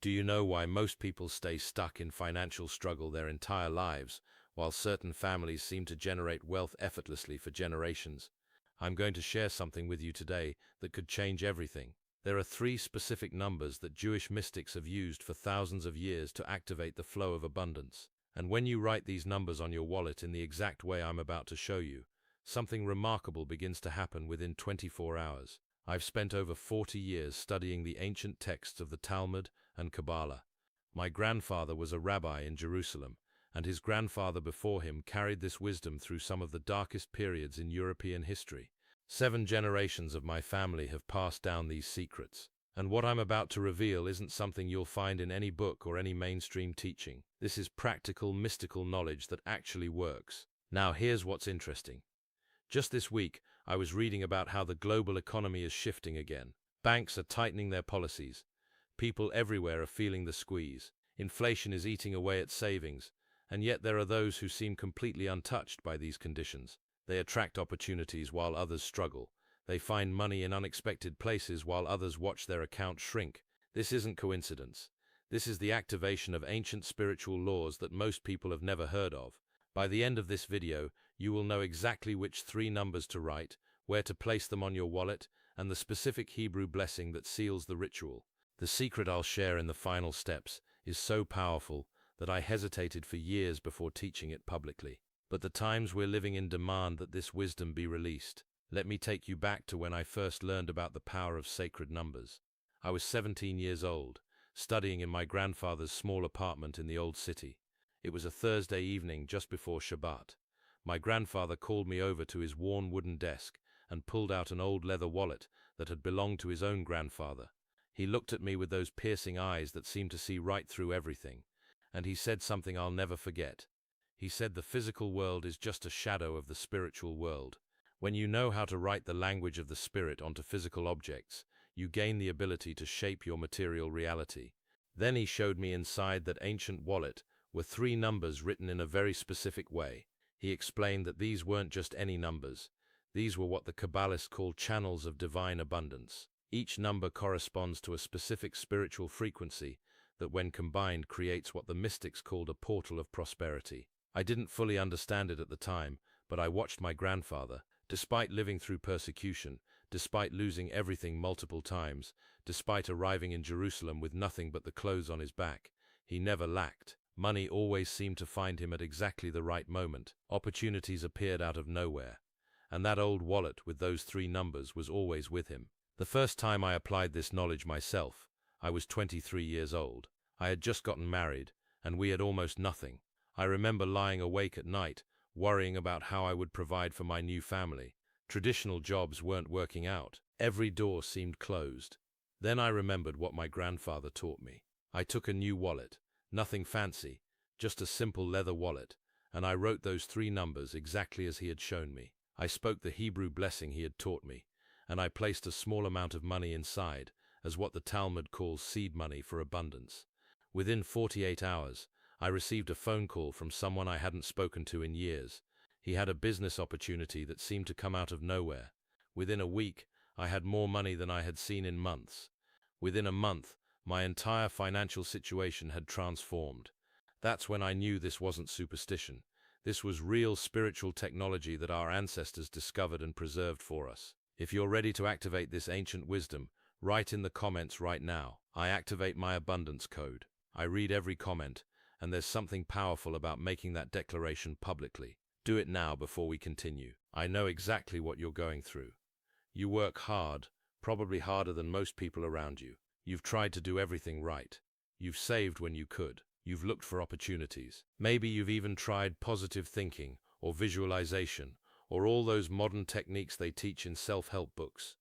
Do you know why most people stay stuck in financial struggle their entire lives, while certain families seem to generate wealth effortlessly for generations? I'm going to share something with you today that could change everything. There are three specific numbers that Jewish mystics have used for thousands of years to activate the flow of abundance. And when you write these numbers on your wallet in the exact way I'm about to show you, something remarkable begins to happen within 24 hours. I've spent over 40 years studying the ancient texts of the Talmud and Kabbalah. My grandfather was a rabbi in Jerusalem, and his grandfather before him carried this wisdom through some of the darkest periods in European history. 7 generations of my family have passed down these secrets. And what I'm about to reveal isn't something you'll find in any book or any mainstream teaching. This is practical, mystical knowledge that actually works. Now, here's what's interesting. Just this week, I was reading about how the global economy is shifting again. Banks are tightening their policies. People everywhere are feeling the squeeze. Inflation is eating away at savings, and yet there are those who seem completely untouched by these conditions. They attract opportunities while others struggle. They find money in unexpected places while others watch their accounts shrink. This isn't coincidence. This is the activation of ancient spiritual laws that most people have never heard of. By the end of this video, you will know exactly which 3 numbers to write, where to place them on your wallet, and the specific Hebrew blessing that seals the ritual. The secret I'll share in the final steps is so powerful that I hesitated for years before teaching it publicly. But the times we're living in demand that this wisdom be released. Let me take you back to when I first learned about the power of sacred numbers. I was 17 years old, studying in my grandfather's small apartment in the old city. It was a Thursday evening just before Shabbat. My grandfather called me over to his worn wooden desk and pulled out an old leather wallet that had belonged to his own grandfather. He looked at me with those piercing eyes that seemed to see right through everything, and he said something I'll never forget. He said the physical world is just a shadow of the spiritual world. When you know how to write the language of the spirit onto physical objects, you gain the ability to shape your material reality. Then he showed me inside that ancient wallet were 3 numbers written in a very specific way. He explained that these weren't just any numbers. These were what the Kabbalists call channels of divine abundance. Each number corresponds to a specific spiritual frequency that, when combined, creates what the mystics called a portal of prosperity. I didn't fully understand it at the time, but I watched my grandfather. Despite living through persecution, despite losing everything multiple times, despite arriving in Jerusalem with nothing but the clothes on his back, he never lacked. Money always seemed to find him at exactly the right moment. Opportunities appeared out of nowhere. And that old wallet with those 3 numbers was always with him. The first time I applied this knowledge myself, I was 23 years old. I had just gotten married, and we had almost nothing. I remember lying awake at night, worrying about how I would provide for my new family. Traditional jobs weren't working out. Every door seemed closed. Then I remembered what my grandfather taught me. I took a new wallet, nothing fancy, just a simple leather wallet, and I wrote those 3 numbers exactly as he had shown me. I spoke the Hebrew blessing he had taught me, and I placed a small amount of money inside, as what the Talmud calls seed money for abundance. Within 48 hours, I received a phone call from someone I hadn't spoken to in years. He had a business opportunity that seemed to come out of nowhere. Within a week, I had more money than I had seen in months. Within a month, my entire financial situation had transformed. That's when I knew this wasn't superstition. This was real spiritual technology that our ancestors discovered and preserved for us. If you're ready to activate this ancient wisdom, write in the comments right now. I activate my abundance code. I read every comment, and there's something powerful about making that declaration publicly. Do it now before we continue. I know exactly what you're going through. You work hard, probably harder than most people around you. You've tried to do everything right. You've saved when you could. You've looked for opportunities. Maybe you've even tried positive thinking or visualization or all those modern techniques they teach in self-help books.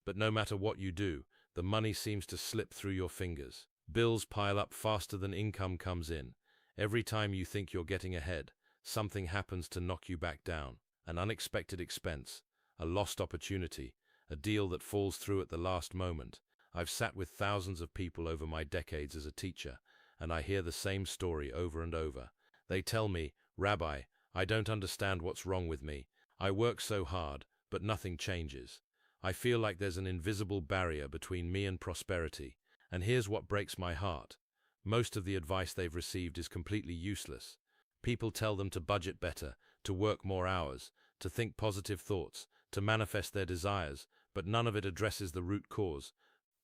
But no matter what you do, the money seems to slip through your fingers. Bills pile up faster than income comes in. Every time you think you're getting ahead, something happens to knock you back down. An unexpected expense, a lost opportunity, a deal that falls through at the last moment. I've sat with thousands of people over my decades as a teacher, and I hear the same story over and over. They tell me, "Rabbi, I don't understand what's wrong with me. I work so hard, but nothing changes. I feel like there's an invisible barrier between me and prosperity. And here's what breaks my heart. Most of the advice they've received is completely useless. People tell them to budget better, to work more hours, to think positive thoughts, to manifest their desires, but none of it addresses the root cause.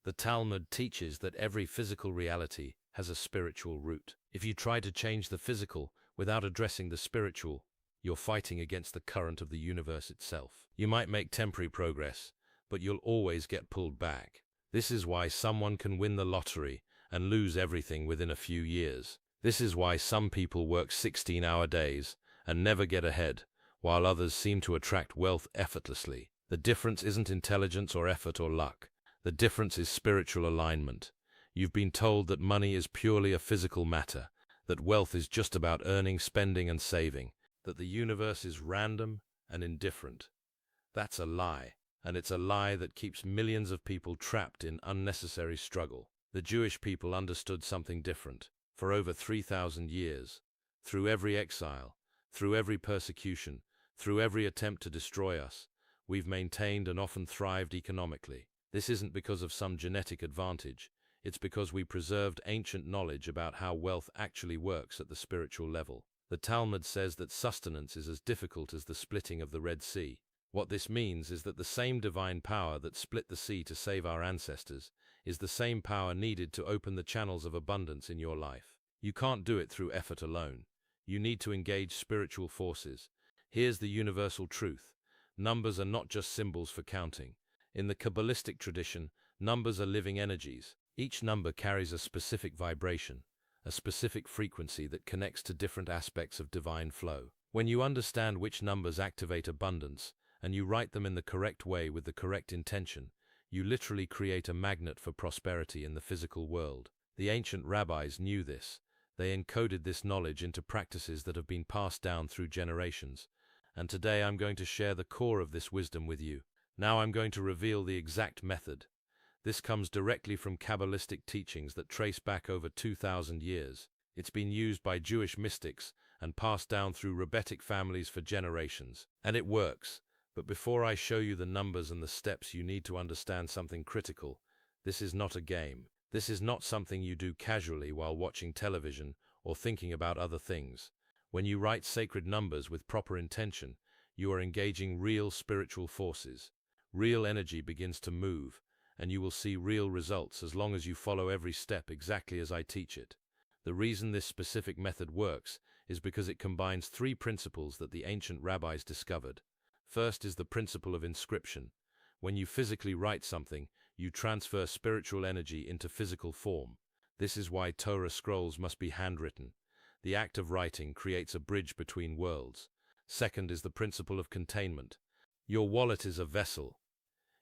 The Talmud teaches that every physical reality has a spiritual root. If you try to change the physical without addressing the spiritual, you're fighting against the current of the universe itself. You might make temporary progress, but you'll always get pulled back. This is why someone can win the lottery and lose everything within a few years. This is why some people work 16-hour days and never get ahead, while others seem to attract wealth effortlessly. The difference isn't intelligence or effort or luck. The difference is spiritual alignment. You've been told that money is purely a physical matter, that wealth is just about earning, spending, and saving, that the universe is random and indifferent. That's a lie, and it's a lie that keeps millions of people trapped in unnecessary struggle. The Jewish people understood something different. For over 3,000 years, through every exile, through every persecution, through every attempt to destroy us, we've maintained and often thrived economically. This isn't because of some genetic advantage. It's because we preserved ancient knowledge about how wealth actually works at the spiritual level. The Talmud says that sustenance is as difficult as the splitting of the Red Sea. What this means is that the same divine power that split the sea to save our ancestors is the same power needed to open the channels of abundance in your life. You can't do it through effort alone. You need to engage spiritual forces. Here's the universal truth. Numbers are not just symbols for counting. In the Kabbalistic tradition, numbers are living energies. Each number carries a specific vibration, a specific frequency that connects to different aspects of divine flow. When you understand which numbers activate abundance, and you write them in the correct way with the correct intention, you literally create a magnet for prosperity in the physical world. The ancient rabbis knew this. They encoded this knowledge into practices that have been passed down through generations. And today I'm going to share the core of this wisdom with you. Now I'm going to reveal the exact method. This comes directly from Kabbalistic teachings that trace back over 2,000 years. It's been used by Jewish mystics and passed down through rabbinic families for generations. And it works. But before I show you the numbers and the steps, you need to understand something critical. This is not a game. This is not something you do casually while watching television or thinking about other things. When you write sacred numbers with proper intention, you are engaging real spiritual forces. Real energy begins to move, and you will see real results as long as you follow every step exactly as I teach it. The reason this specific method works is because it combines three principles that the ancient rabbis discovered. First is the principle of inscription. When you physically write something, you transfer spiritual energy into physical form. This is why Torah scrolls must be handwritten. The act of writing creates a bridge between worlds. Second is the principle of containment. Your wallet is a vessel.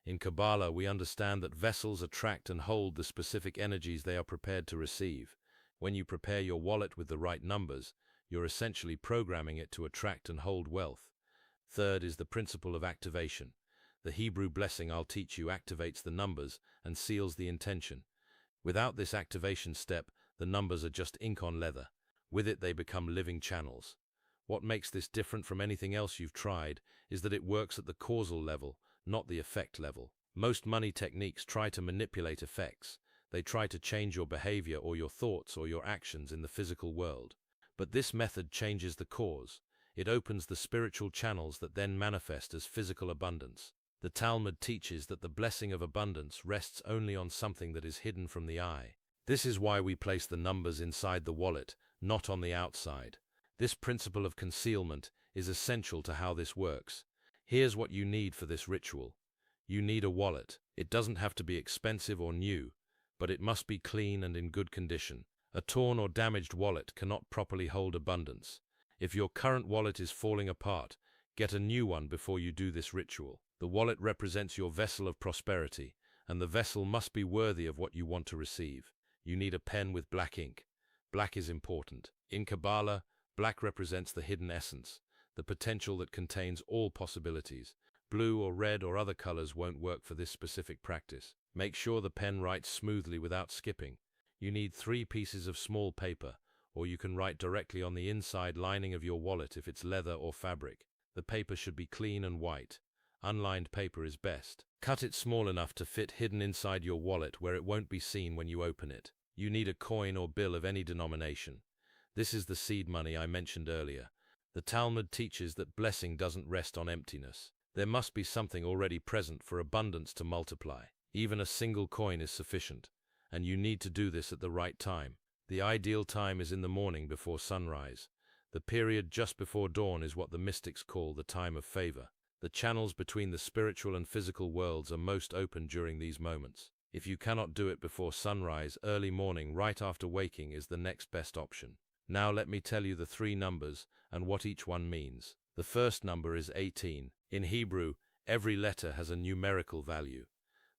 In Kabbalah, we understand that vessels attract and hold the specific energies they are prepared to receive. When you prepare your wallet with the right numbers, you're essentially programming it to attract and hold wealth. Third is the principle of activation. The Hebrew blessing I'll teach you activates the numbers and seals the intention. Without this activation step, the numbers are just ink on leather. With it, they become living channels. What makes this different from anything else you've tried is that it works at the causal level, not the effect level. Most money techniques try to manipulate effects. They try to change your behavior or your thoughts or your actions in the physical world. But this method changes the cause. It opens the spiritual channels that then manifest as physical abundance. The Talmud teaches that the blessing of abundance rests only on something that is hidden from the eye. This is why we place the numbers inside the wallet, not on the outside. This principle of concealment is essential to how this works. Here's what you need for this ritual. You need a wallet. It doesn't have to be expensive or new, but it must be clean and in good condition. A torn or damaged wallet cannot properly hold abundance. If your current wallet is falling apart, get a new one before you do this ritual. The wallet represents your vessel of prosperity, and the vessel must be worthy of what you want to receive. You need a pen with black ink. Black is important. In Kabbalah, black represents the hidden essence, the potential that contains all possibilities. Blue or red or other colors won't work for this specific practice. Make sure the pen writes smoothly without skipping. You need 3 pieces of small paper, or you can write directly on the inside lining of your wallet if it's leather or fabric. The paper should be clean and white. Unlined paper is best. Cut it small enough to fit hidden inside your wallet where it won't be seen when you open it. You need a coin or bill of any denomination. This is the seed money I mentioned earlier. The Talmud teaches that blessing doesn't rest on emptiness. There must be something already present for abundance to multiply. Even a single coin is sufficient, and you need to do this at the right time. The ideal time is in the morning before sunrise. The period just before dawn is what the mystics call the time of favor. The channels between the spiritual and physical worlds are most open during these moments. If you cannot do it before sunrise, early morning right after waking is the next best option. Now let me tell you the three numbers and what each one means. The first number is 18. In Hebrew, every letter has a numerical value.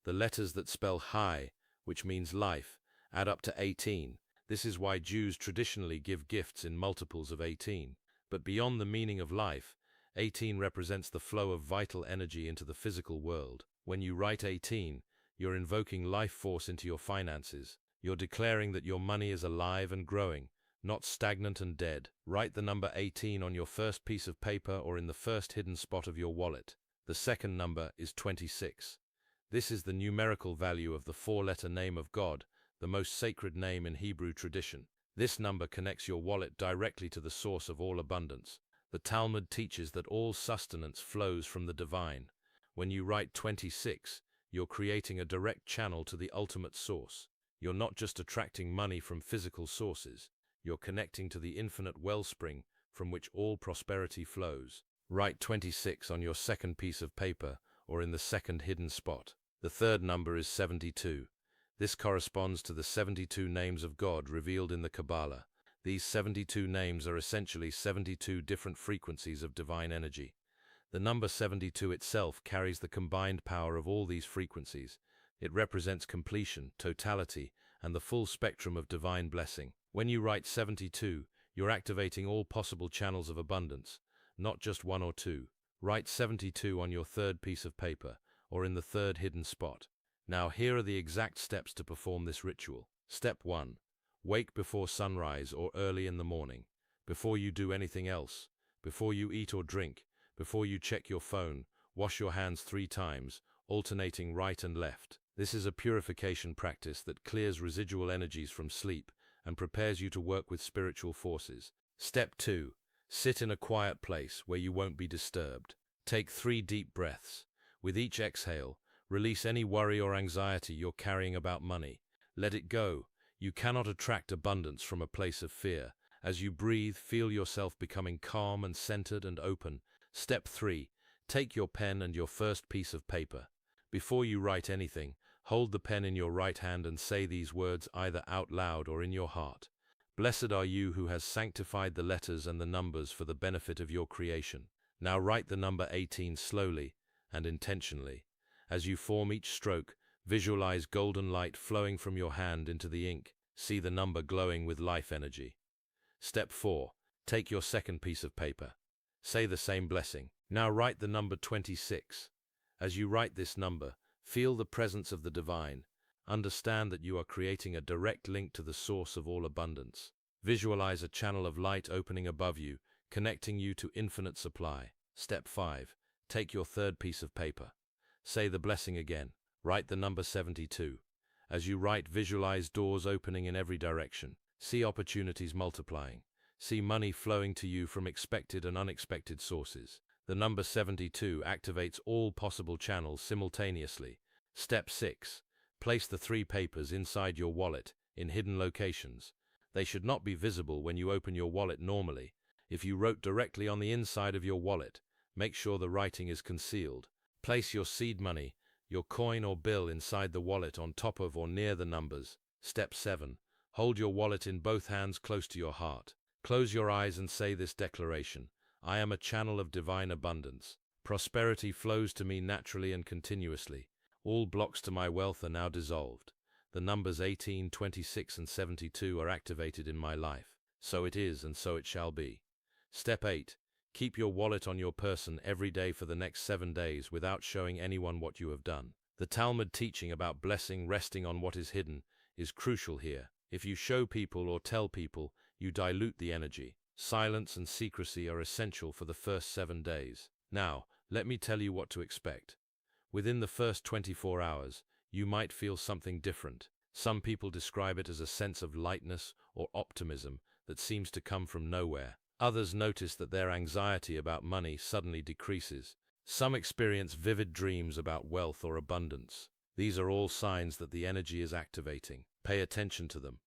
The letters that spell Chai, which means life, add up to 18. This is why Jews traditionally give gifts in multiples of 18. But beyond the meaning of life, 18 represents the flow of vital energy into the physical world. When you write 18, you're invoking life force into your finances. You're declaring that your money is alive and growing, not stagnant and dead. Write the number 18 on your first piece of paper or in the first hidden spot of your wallet. The second number is 26. This is the numerical value of the four-letter name of God, the most sacred name in Hebrew tradition. This number connects your wallet directly to the source of all abundance. The Talmud teaches that all sustenance flows from the divine. When you write 26, you're creating a direct channel to the ultimate source. You're not just attracting money from physical sources. You're connecting to the infinite wellspring from which all prosperity flows. Write 26 on your second piece of paper or in the second hidden spot. The third number is 72. This corresponds to the 72 names of God revealed in the Kabbalah. These 72 names are essentially 72 different frequencies of divine energy. The number 72 itself carries the combined power of all these frequencies. It represents completion, totality, and the full spectrum of divine blessing. When you write 72, you're activating all possible channels of abundance, not just one or two. Write 72 on your third piece of paper, or in the third hidden spot. Now here are the exact steps to perform this ritual. Step 1. Wake before sunrise or early in the morning. Before you do anything else, before you eat or drink, before you check your phone, wash your hands 3 times, alternating right and left. This is a purification practice that clears residual energies from sleep and prepares you to work with spiritual forces. Step 2. Sit in a quiet place where you won't be disturbed. Take 3 deep breaths. With each exhale, release any worry or anxiety you're carrying about money. Let it go. You cannot attract abundance from a place of fear. As you breathe, feel yourself becoming calm and centered and open. Step 3. Take your pen and your first piece of paper. Before you write anything, hold the pen in your right hand and say these words either out loud or in your heart. Blessed are you who has sanctified the letters and the numbers for the benefit of your creation. Now write the number 18 slowly and intentionally. As you form each stroke, visualize golden light flowing from your hand into the ink. See the number glowing with life energy. Step 4. Take your second piece of paper. Say the same blessing. Now write the number 26. As you write this number, feel the presence of the divine. Understand that you are creating a direct link to the source of all abundance. Visualize a channel of light opening above you, connecting you to infinite supply. Step 5. Take your third piece of paper. Say the blessing again. Write the number 72. As you write, visualize doors opening in every direction. See opportunities multiplying. See money flowing to you from expected and unexpected sources. The number 72 activates all possible channels simultaneously. Step 6. Place the 3 papers inside your wallet in hidden locations. They should not be visible when you open your wallet normally. If you wrote directly on the inside of your wallet, make sure the writing is concealed. Place your seed money, your coin or bill inside the wallet on top of or near the numbers. Step 7. Hold your wallet in both hands close to your heart. Close your eyes and say this declaration. I am a channel of divine abundance. Prosperity flows to me naturally and continuously. All blocks to my wealth are now dissolved. The numbers 18, 26, and 72 are activated in my life. So it is, and so it shall be. Step 8. Keep your wallet on your person every day for the next 7 days without showing anyone what you have done. The Talmud teaching about blessing resting on what is hidden is crucial here. If you show people or tell people, you dilute the energy. Silence and secrecy are essential for the first 7 days. Now, let me tell you what to expect. Within the first 24 hours, you might feel something different. Some people describe it as a sense of lightness or optimism that seems to come from nowhere. Others notice that their anxiety about money suddenly decreases. Some experience vivid dreams about wealth or abundance. These are all signs that the energy is activating. Pay attention to them.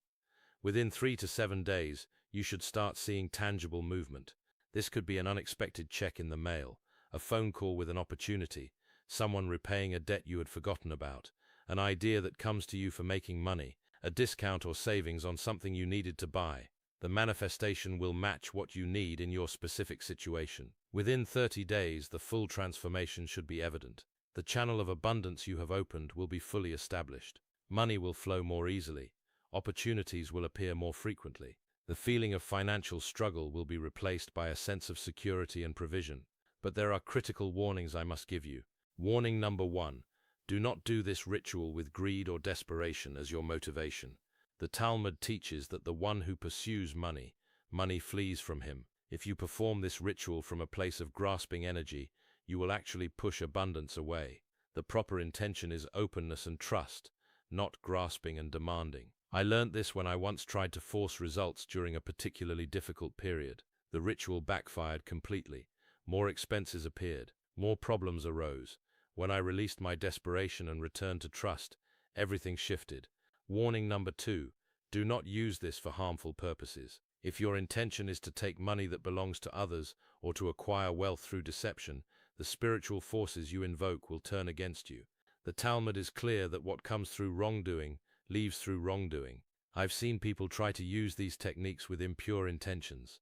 Within 3 to 7 days, you should start seeing tangible movement. This could be an unexpected check in the mail, a phone call with an opportunity, someone repaying a debt you had forgotten about, an idea that comes to you for making money, a discount or savings on something you needed to buy. The manifestation will match what you need in your specific situation. Within 30 days, the full transformation should be evident. The channel of abundance you have opened will be fully established. Money will flow more easily. Opportunities will appear more frequently. The feeling of financial struggle will be replaced by a sense of security and provision. But there are critical warnings I must give you. Warning number 1. Do not do this ritual with greed or desperation as your motivation. The Talmud teaches that the one who pursues money, money flees from him. If you perform this ritual from a place of grasping energy, you will actually push abundance away. The proper intention is openness and trust, not grasping and demanding. I learned this when I once tried to force results during a particularly difficult period. The ritual backfired completely. More expenses appeared. More problems arose. When I released my desperation and returned to trust, everything shifted. Warning number 2. Do not use this for harmful purposes. If your intention is to take money that belongs to others or to acquire wealth through deception, the spiritual forces you invoke will turn against you. The Talmud is clear that what comes through wrongdoing leaves through wrongdoing. I've seen people try to use these techniques with impure intentions.